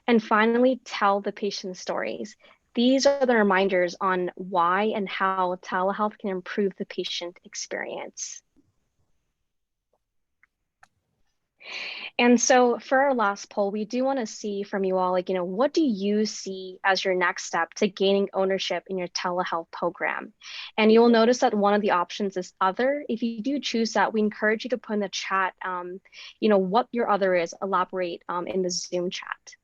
And finally, tell the patient stories. These are the reminders on why and how telehealth can improve the patient experience. And so for our last poll, we do want to see from you all, what do you see as your next step to gaining ownership in your telehealth program? And you'll notice that one of the options is other. If you do choose that, we encourage you to put in the chat, what your other is, elaborate in the Zoom chat.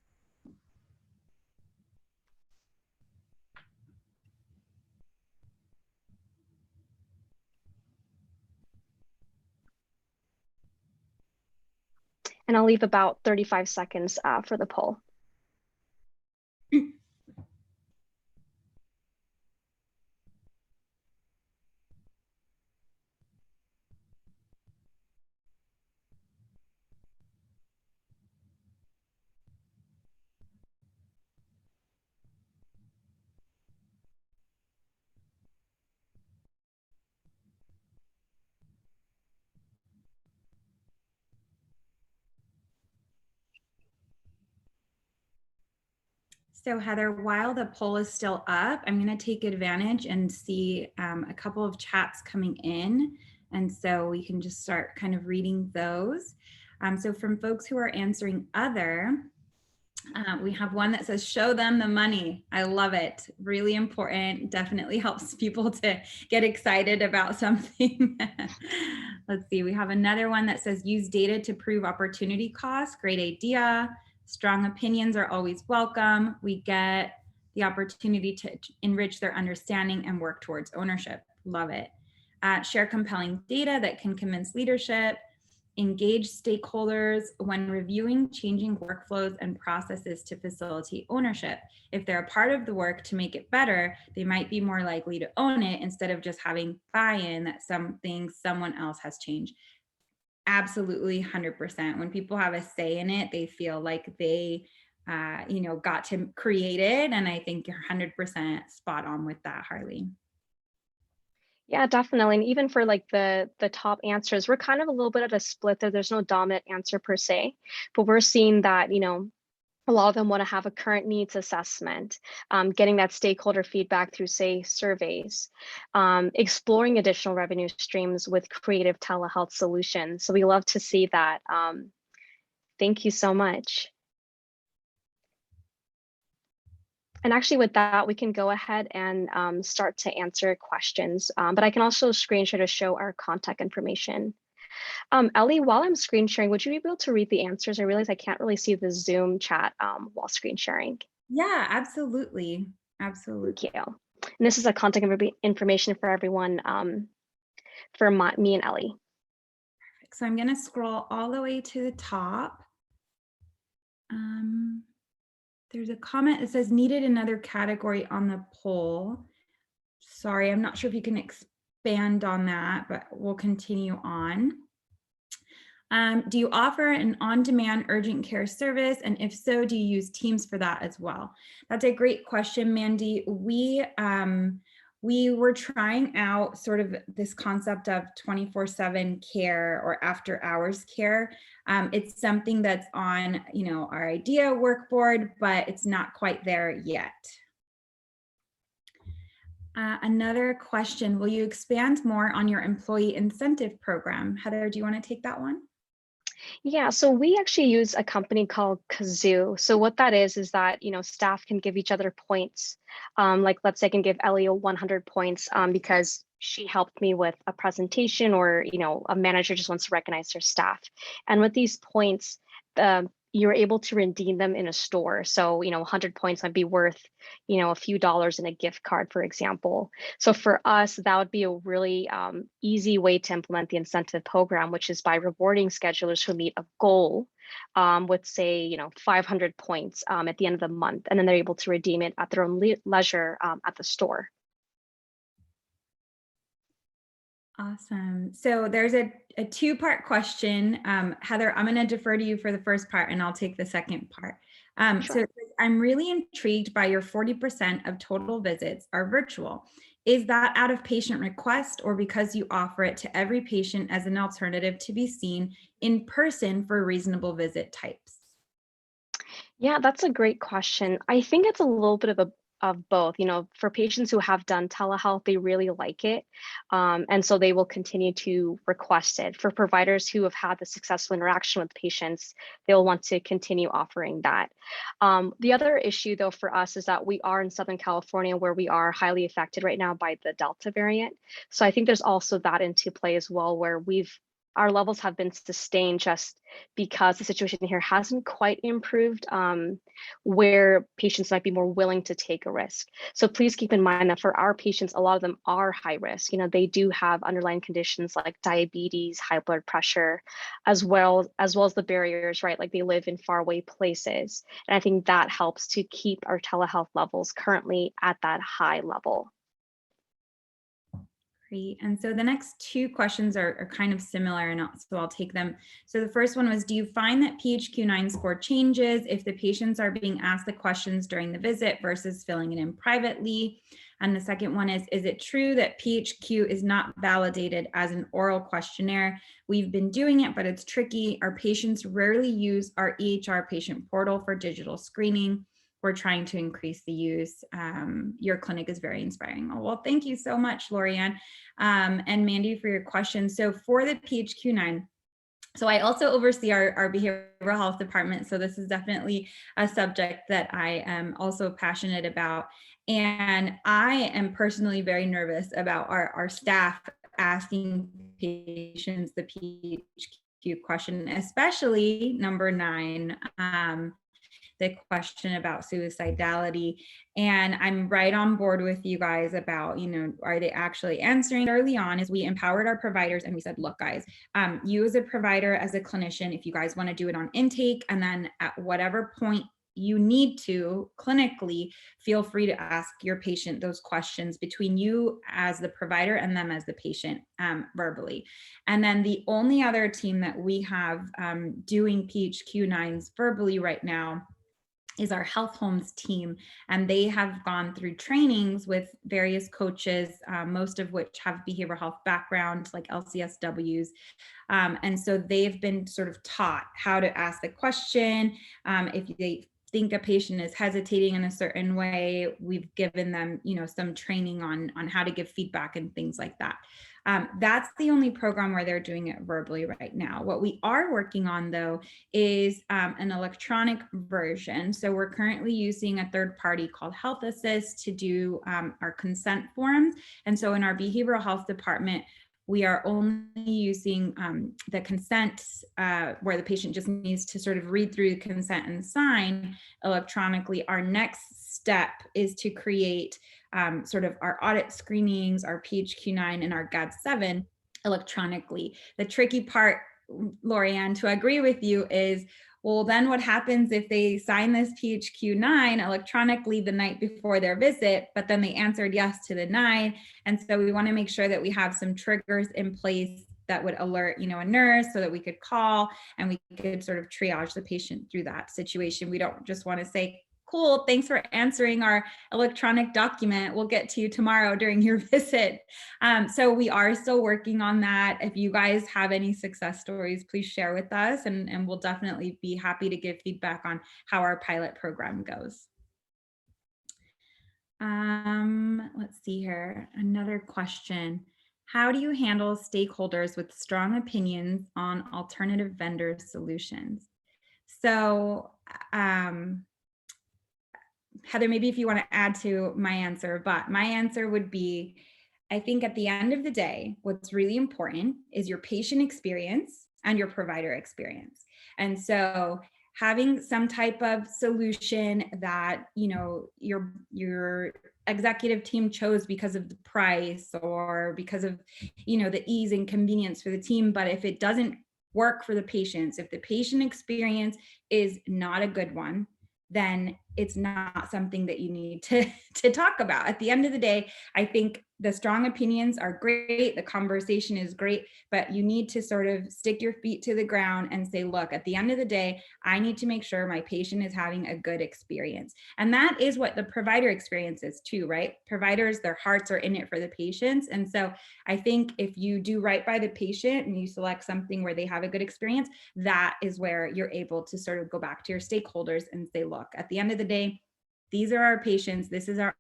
And I'll leave about 35 seconds for the poll. So Heather, while the poll is still up, I'm going to take advantage and see a couple of chats coming in. And so we can just start kind of reading those. So from folks who are answering other, we have one that says, show them the money. I love it. Really important. Definitely helps people to get excited about something. Let's see. We have another one that says, use data to prove opportunity costs. Great idea. Strong opinions are always welcome. We get the opportunity to enrich their understanding and work towards ownership. Love it. Share compelling data that can convince leadership. Engage stakeholders when reviewing changing workflows and processes to facilitate ownership. If they're a part of the work to make it better, they might be more likely to own it instead of just having buy-in that someone else has changed. Absolutely, 100%. When people have a say in it, they feel like they got to create it. And I think you're 100% spot on with that, Harley. Yeah, definitely. And even for like the top answers, we're kind of a little bit at a split there. There's no dominant answer per se, but we're seeing that, a lot of them want to have a current needs assessment, getting that stakeholder feedback through, say, surveys, exploring additional revenue streams with creative telehealth solutions. So we love to see that. Thank you so much. And actually with that, we can go ahead and start to answer questions, but I can also screen share to show our contact information. Ellie, while I'm screen sharing, would you be able to read the answers? I realize I can't really see the Zoom chat while screen sharing. Yeah, absolutely. Absolutely. Thank you. And this is a contact information for everyone for me and Ellie. So I'm going to scroll all the way to the top. There's a comment that says needed another category on the poll. Sorry, I'm not sure if you can expand on that, but we'll continue on. Do you offer an on-demand urgent care service? And if so, do you use Teams for that as well? That's a great question, Mandy. We were trying out sort of this concept of 24/7 care or after hours care. It's something that's on, our idea work board, but it's not quite there yet. Another question, will you expand more on your employee incentive program? Heather, do you want to take that one? Yeah, so we actually use a company called Kazoo. So what that is that, staff can give each other points. Like let's say I can give Ellie 100 points because she helped me with a presentation, or, a manager just wants to recognize their staff. And with these points, you're able to redeem them in a store. So, 100 points might be worth, a few dollars in a gift card, for example. So for us, that would be a really easy way to implement the incentive program, which is by rewarding schedulers who meet a goal with, say, 500 points at the end of the month, and then they're able to redeem it at their own leisure at the store. Awesome. So there's a two-part question. Heather, I'm going to defer to you for the first part and I'll take the second part. Sure. So I'm really intrigued by your 40% of total visits are virtual. Is that out of patient request or because you offer it to every patient as an alternative to be seen in person for reasonable visit types? Yeah, that's a great question. I think it's a little bit of of both. You know, for patients who have done telehealth, they really like it. And so they will continue to request it. For providers who have had the successful interaction with patients, they'll want to continue offering that. The other issue though for us is that we are in Southern California where we are highly affected right now by the Delta variant. So I think there's also that into play as well, where our levels have been sustained just because the situation here hasn't quite improved, where patients might be more willing to take a risk. So please keep in mind that for our patients, a lot of them are high risk. You know, they do have underlying conditions like diabetes, high blood pressure, as well as the barriers, right? Like they live in faraway places. And I think that helps to keep our telehealth levels currently at that high level. Great. And so the next two questions are kind of similar, and so I'll take them. So the first one was, do you find that PHQ-9 score changes if the patients are being asked the questions during the visit versus filling it in privately? And the second one is it true that PHQ is not validated as an oral questionnaire? We've been doing it, but it's tricky. Our patients rarely use our EHR patient portal for digital screening. We're trying to increase the use. Your clinic is very inspiring. Oh, well, thank you so much, Lorianne and Mandy, for your question. So for the PHQ-9, so I also oversee our behavioral health department. So this is definitely a subject that I am also passionate about. And I am personally very nervous about our staff asking patients the PHQ question, especially number 9. The question about suicidality. And I'm right on board with you guys about, are they actually answering? Early on, as we empowered our providers and we said, look, guys, you as a provider, as a clinician, if you guys want to do it on intake, and then at whatever point you need to clinically, feel free to ask your patient those questions between you as the provider and them as the patient verbally. And then the only other team that we have doing PHQ-9s verbally right now is our health homes team, and they have gone through trainings with various coaches, most of which have behavioral health backgrounds like LCSWs. And so they've been sort of taught how to ask the question. If they think a patient is hesitating in a certain way, we've given them, some training on how to give feedback and things like that. That's the only program where they're doing it verbally right now. What we are working on, though, is an electronic version. So we're currently using a third party called Health Assist to do our consent forms. And so in our behavioral health department, we are only using the consent where the patient just needs to sort of read through the consent and sign electronically. Our next step is to create sort of our audit screenings, our PHQ-9 and our GAD-7 electronically. The tricky part, Lorianne, to agree with you is, well, then what happens if they sign this PHQ-9 electronically the night before their visit, but then they answered yes to the 9? And so we want to make sure that we have some triggers in place that would alert, a nurse, so that we could call and we could sort of triage the patient through that situation. We don't just want to say, cool, thanks for answering our electronic document. We'll get to you tomorrow during your visit. So we are still working on that. If you guys have any success stories, please share with us, and we'll definitely be happy to give feedback on how our pilot program goes. Let's see here. Another question. How do you handle stakeholders with strong opinions on alternative vendor solutions? So, Heather, maybe if you want to add to my answer, but my answer would be, I think at the end of the day, what's really important is your patient experience and your provider experience. And so having some type of solution that, your executive team chose because of the price or because of, the ease and convenience for the team. But if it doesn't work for the patients, if the patient experience is not a good one, then it's not something that you need to talk about. At the end of the day, I think the strong opinions are great. The conversation is great, but you need to sort of stick your feet to the ground and say, look, at the end of the day, I need to make sure my patient is having a good experience. And that is what the provider experience is too, right? Providers, their hearts are in it for the patients. And so I think if you do right by the patient and you select something where they have a good experience, that is where you're able to sort of go back to your stakeholders and say, look, at the end of the day, these are our patients, this is our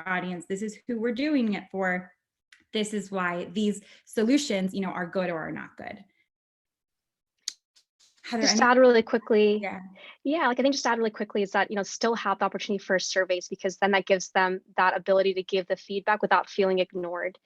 audience, this is who we're doing it for, this is why these solutions, are good or are not good. Heather, Just to add really quickly, yeah. yeah, like I think just to add really quickly is that, still have the opportunity for surveys, because then that gives them that ability to give the feedback without feeling ignored.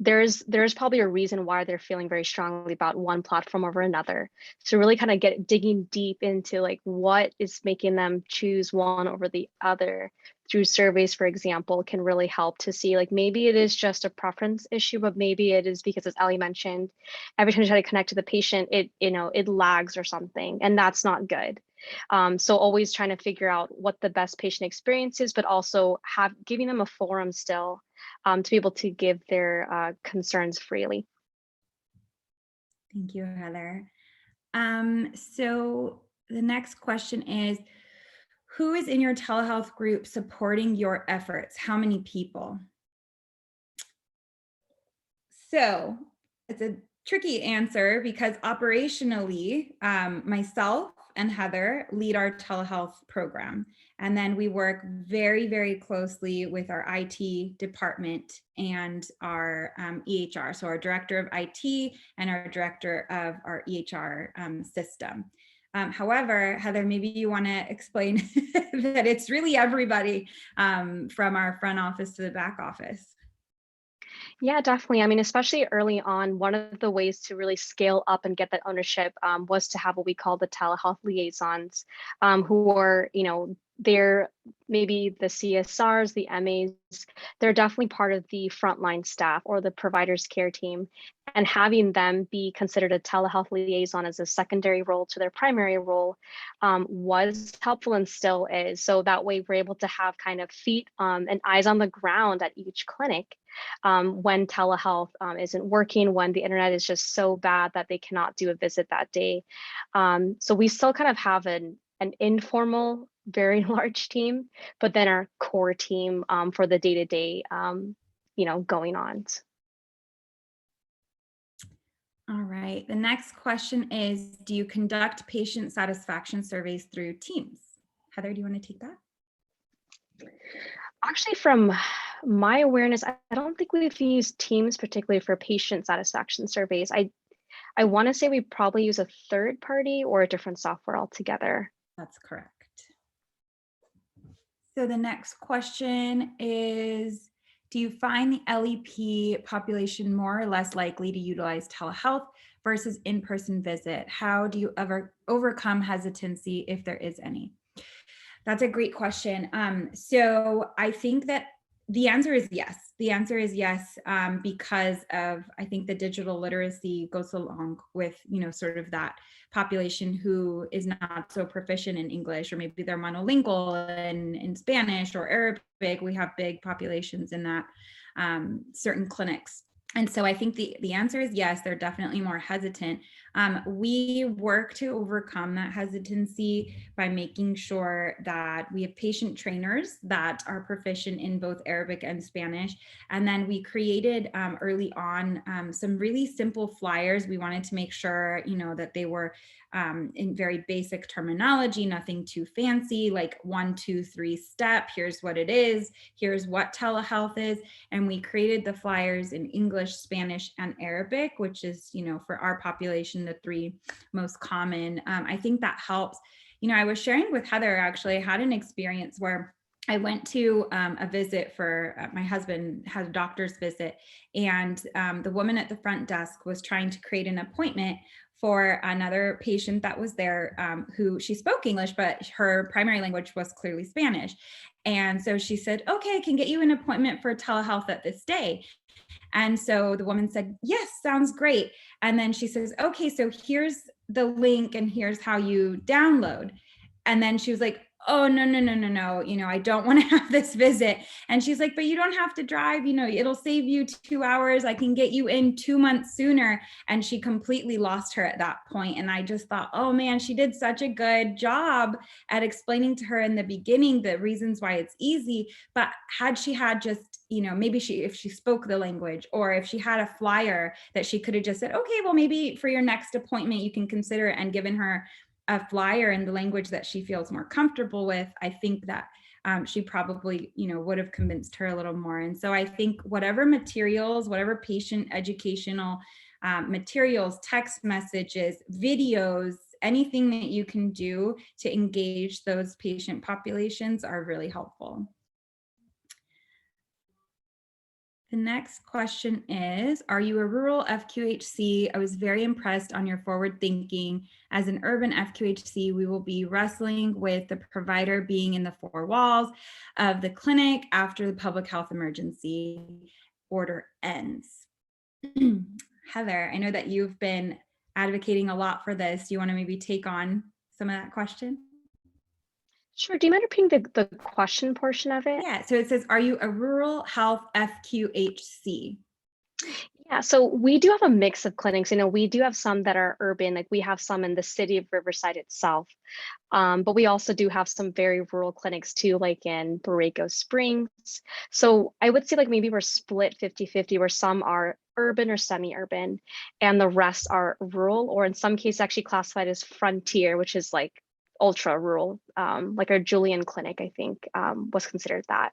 There's probably a reason why they're feeling very strongly about one platform over another. So really kind of digging deep into like what is making them choose one over the other through surveys, for example, can really help to see like maybe it is just a preference issue, but maybe it is because, as Ellie mentioned, every time you try to connect to the patient, it lags or something, and that's not good. So always trying to figure out what the best patient experience is, but also giving them a forum still to be able to give their concerns freely. Thank you, Heather. So the next question is, who is in your telehealth group supporting your efforts? How many people? So it's a tricky answer because operationally, myself and Heather lead our telehealth program. And then we work very, very closely with our IT department and our EHR. So our director of IT and our director of our EHR system. However, Heather, maybe you want to explain that it's really everybody from our front office to the back office. Yeah, definitely. I mean, especially early on, one of the ways to really scale up and get that ownership was to have what we call the telehealth liaisons, who are, they're maybe the CSRs, the MAs, they're definitely part of the frontline staff or the provider's care team. And having them be considered a telehealth liaison as a secondary role to their primary role was helpful and still is. So that way we're able to have kind of feet and eyes on the ground at each clinic when telehealth isn't working, when the internet is just so bad that they cannot do a visit that day. So we still kind of have an informal, very large team, but then our core team for the day-to-day, going on. All right. The next question is, do you conduct patient satisfaction surveys through Teams? Heather, do you want to take that? Actually, from my awareness, I don't think we've used Teams particularly for patient satisfaction surveys. I want to say we probably use a third party or a different software altogether. That's correct. So the next question is, do you find the LEP population more or less likely to utilize telehealth versus in-person visit? How do you ever overcome hesitancy if there is any? That's a great question. So I think that the answer is yes. The answer is yes, because of, I think the digital literacy goes along with, sort of that population who is not so proficient in English, or maybe they're monolingual in Spanish or Arabic. We have big populations in that certain clinics. And so I think the answer is yes, they're definitely more hesitant. We work to overcome that hesitancy by making sure that we have patient trainers that are proficient in both Arabic and Spanish. And then we created early on some really simple flyers. We wanted to make sure, that they were in very basic terminology, nothing too fancy, like 1, 2, 3 step. Here's what it is. Here's what telehealth is. And we created the flyers in English, Spanish, and Arabic, which is, for our population, the 3 most common. I think that helps. I was sharing with Heather, actually, I had an experience where I went to a visit for my husband had a doctor's visit, and the woman at the front desk was trying to create an appointment for another patient that was there who she spoke English, but her primary language was clearly Spanish. And so she said, okay, I can get you an appointment for telehealth at this day. And so the woman said, yes, sounds great. And then she says, okay, so here's the link and here's how you download. And then she was like, oh, no, I don't want to have this visit. And she's like, but you don't have to drive, it'll save you 2 hours. I can get you in 2 months sooner. And she completely lost her at that point. And I just thought, oh man, she did such a good job at explaining to her in the beginning the reasons why it's easy. But had she had just, maybe if she spoke the language, or if she had a flyer that she could have just said, okay, well, maybe for your next appointment, you can consider it, and given her a flyer in the language that she feels more comfortable with, I think that she probably, would have convinced her a little more. And so I think whatever materials, whatever patient educational materials, text messages, videos, anything that you can do to engage those patient populations are really helpful. The next question is, are you a rural FQHC? I was very impressed on your forward thinking. As an urban FQHC, we will be wrestling with the provider being in the four walls of the clinic after the public health emergency order ends. Heather, I know that you've been advocating a lot for this. Do you want to maybe take on some of that question? Sure. Do you mind repeating the question portion of it? Yeah. So it says, are you a rural health FQHC? Yeah, so we do have a mix of clinics. We do have some that are urban, like we have some in the city of Riverside itself. But we also do have some very rural clinics too, like in Borrego Springs. So I would say like maybe we're split 50-50, where some are urban or semi-urban and the rest are rural, or in some cases actually classified as frontier, which is like ultra rural, like our Julian clinic, I think, was considered that.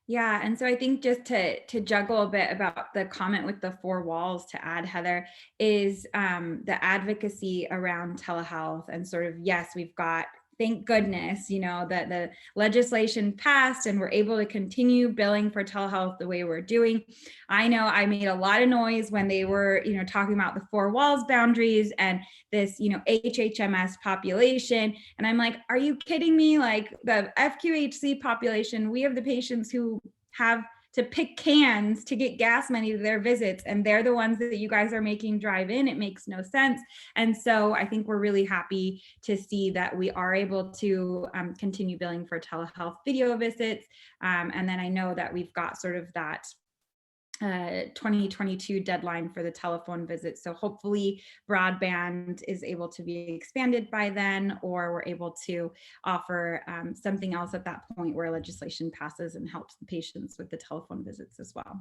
Yeah, and so I think just to juggle a bit about the comment with the four walls to add, Heather, is the advocacy around telehealth and sort of, yes, we've got, thank goodness, that the legislation passed and we're able to continue billing for telehealth the way we're doing. I know I made a lot of noise when they were, talking about the four walls boundaries and this, HHMS population. And I'm like, are you kidding me? Like the FQHC population, we have the patients who have to pick cans to get gas money to their visits, and they're the ones that you guys are making drive in. It makes no sense. And so I think we're really happy to see that we are able to continue billing for telehealth video visits. And then I know that we've got sort of that 2022 deadline for the telephone visits. So hopefully broadband is able to be expanded by then, or we're able to offer something else at that point where legislation passes and helps the patients with the telephone visits as well.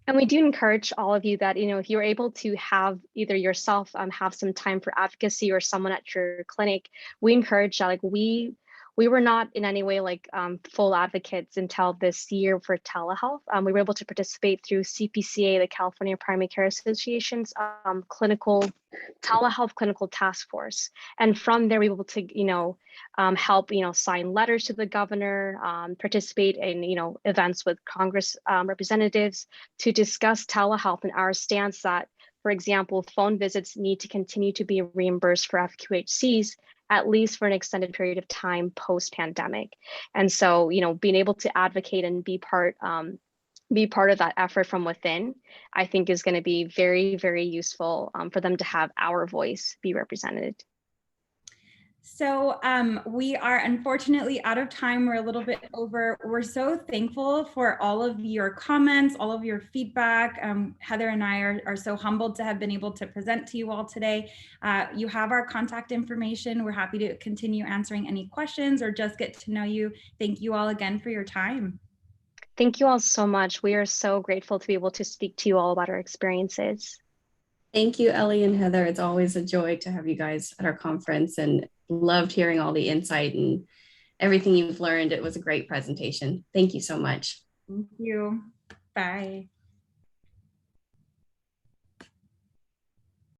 And we do encourage all of you that, if you're able to have either yourself have some time for advocacy or someone at your clinic, we encourage that. Like we were not in any way like full advocates until this year for telehealth. We were able to participate through CPCA, the California Primary Care Association's clinical telehealth clinical task force. And from there, we were able to, help, sign letters to the governor, participate in, events with Congress representatives to discuss telehealth and our stance that, for example, phone visits need to continue to be reimbursed for FQHCs, at least for an extended period of time post-pandemic. And so, being able to advocate and be part of that effort from within, I think is going to be very, very useful for them to have our voice be represented. So we are unfortunately out of time. We're a little bit over. We're so thankful for all of your comments, all of your feedback. Heather and I are so humbled to have been able to present to you all today. You have our contact information. We're happy to continue answering any questions or just get to know you. Thank you all again for your time. Thank you all so much. We are so grateful to be able to speak to you all about our experiences. Thank you, Ellie and Heather. It's always a joy to have you guys at our conference, and loved hearing all the insight and everything you've learned. It was a great presentation. Thank you so much. Thank you. Bye.